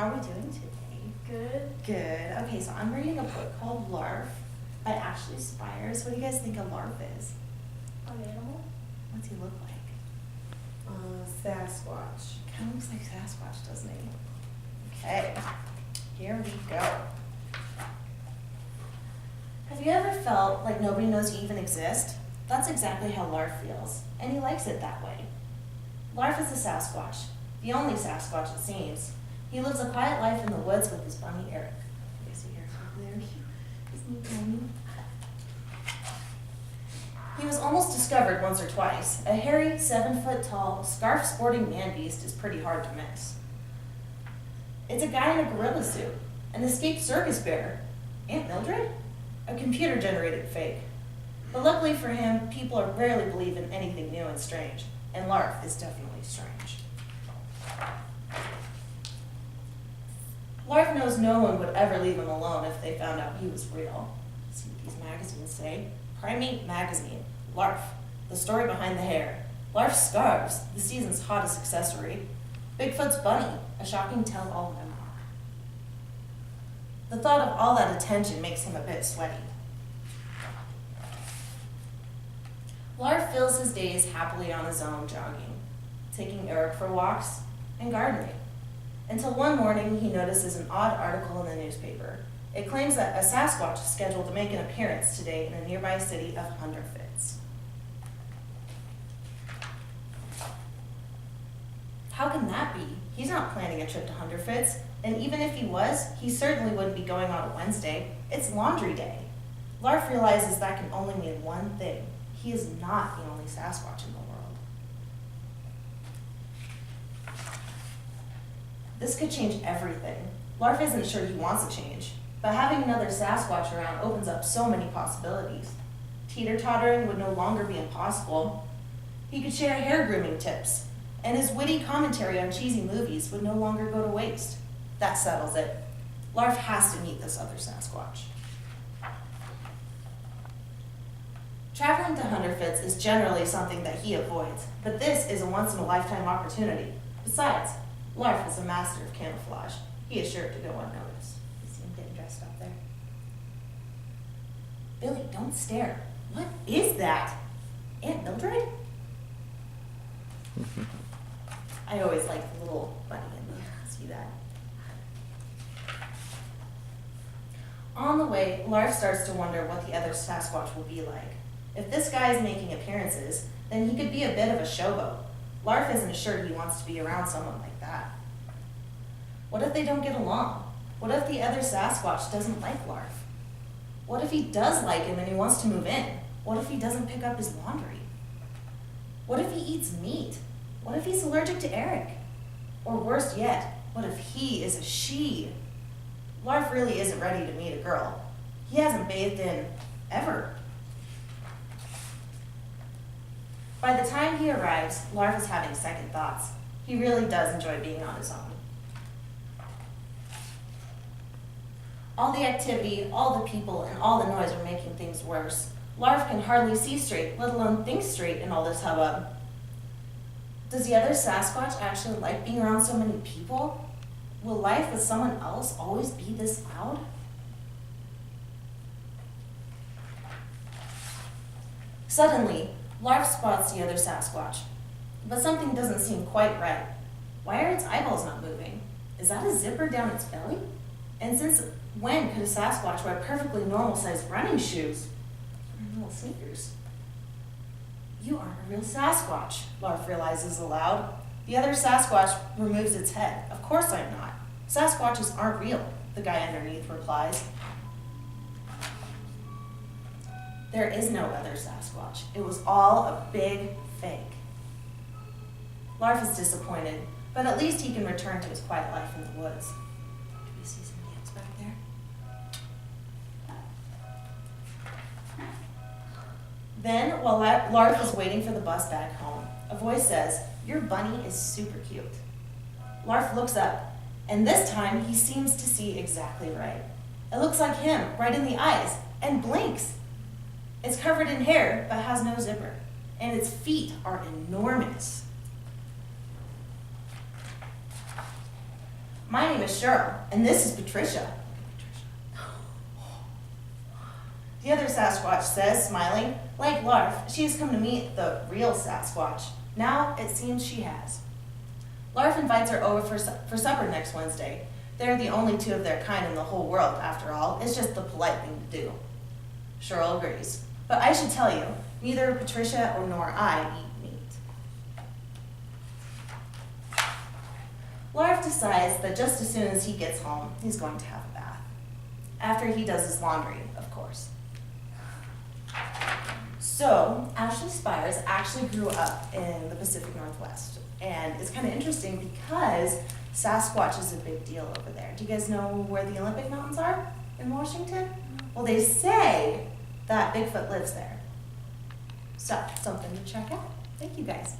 How are we doing today? Good. Good. Okay, so I'm reading a book called Larf by Ashley Spires. What do you guys think a larf is? An animal? What's he look like? Sasquatch. Kind of looks like Sasquatch, doesn't he? Okay, here we go. Have you ever felt like nobody knows you even exist? That's exactly how Larf feels, and he likes it that way. Larf is a Sasquatch, the only Sasquatch it seems. He lives a quiet life in the woods with his bunny Eric. You see Eric over there? His new bunny. He was almost discovered once or twice. A hairy, 7-foot-tall, scarf-sporting man-beast is pretty hard to miss. It's a guy in a gorilla suit, an escaped circus bear. Aunt Mildred? A computer-generated fake. But luckily for him, people are rarely believe in anything new and strange, and Larf is definitely strange. Larf knows no one would ever leave him alone if they found out he was real. Let's see what these magazines say. Primate Magazine, Larf, the story behind the hair. Larf's scarves, the season's hottest accessory. Bigfoot's bunny, a shocking tell-all memoir. The thought of all that attention makes him a bit sweaty. Larf fills his days happily on his own, jogging, taking Eric for walks, and gardening. Until one morning, he notices an odd article in the newspaper. It claims that a Sasquatch is scheduled to make an appearance today in a nearby city of Hunderfoots. How can that be? He's not planning a trip to Hunderfoots, and even if he was, he certainly wouldn't be going on a Wednesday. It's laundry day. Larf realizes that can only mean one thing. He is not the only Sasquatch in the world. This could change everything. Larf isn't sure he wants to change, but having another Sasquatch around opens up so many possibilities. Teeter-tottering would no longer be impossible. He could share hair grooming tips, and his witty commentary on cheesy movies would no longer go to waste. That settles it. Larf has to meet this other Sasquatch. Traveling to Hunderfoots is generally something that he avoids, but this is a once-in-a-lifetime opportunity. Besides, Larf is a master of camouflage. He is sure to go unnoticed. You see him getting dressed up there? Billy, don't stare. What is that? Aunt Mildred? I always like the little bunny in there. See that? On the way, Larf starts to wonder what the other Sasquatch will be like. If this guy is making appearances, then he could be a bit of a showboat. Larf isn't sure he wants to be around someone like that. What if they don't get along? What if the other Sasquatch doesn't like Larf? What if he does like him and he wants to move in? What if he doesn't pick up his laundry? What if he eats meat? What if he's allergic to Eric? Or worse yet, what if he is a she? Larf really isn't ready to meet a girl. He hasn't bathed in ever. By the time he arrives, Larf is having second thoughts. He really does enjoy being on his own. All the activity, all the people, and all the noise are making things worse. Larf can hardly see straight, let alone think straight in all this hubbub. Does the other Sasquatch actually like being around so many people? Will life with someone else always be this loud? Suddenly, Larf spots the other Sasquatch, but something doesn't seem quite right. Why are its eyeballs not moving? Is that a zipper down its belly? And since when could a Sasquatch wear perfectly normal-sized running shoes? Or little sneakers? You aren't a real Sasquatch, Larf realizes aloud. The other Sasquatch removes its head. Of course I'm not. Sasquatches aren't real, the guy underneath replies. There is no other Sasquatch. It was all a big fake. Larf is disappointed, but at least he can return to his quiet life in the woods. Do you see some ants back there? Then, while Larf is waiting for the bus back home, a voice says, "Your bunny is super cute." Larf looks up, and this time he seems to see exactly right. It looks like him, right in the eyes, and blinks. It's covered in hair, but has no zipper, and its feet are enormous. My name is Cheryl, and this is Patricia. The other Sasquatch says, smiling, like Larf, she has come to meet the real Sasquatch. Now it seems she has. Larf invites her over for supper next Wednesday. They're the only two of their kind in the whole world, after all. It's just the polite thing to do. Cheryl agrees. But I should tell you, neither Patricia nor I eat meat. Larf decides that just as soon as he gets home, he's going to have a bath. After he does his laundry, of course. So, Ashley Spires actually grew up in the Pacific Northwest. And it's kind of interesting because Sasquatch is a big deal over there. Do you guys know where the Olympic Mountains are in Washington? Well, they say that Bigfoot lives there. So, something to check out. Thank you guys.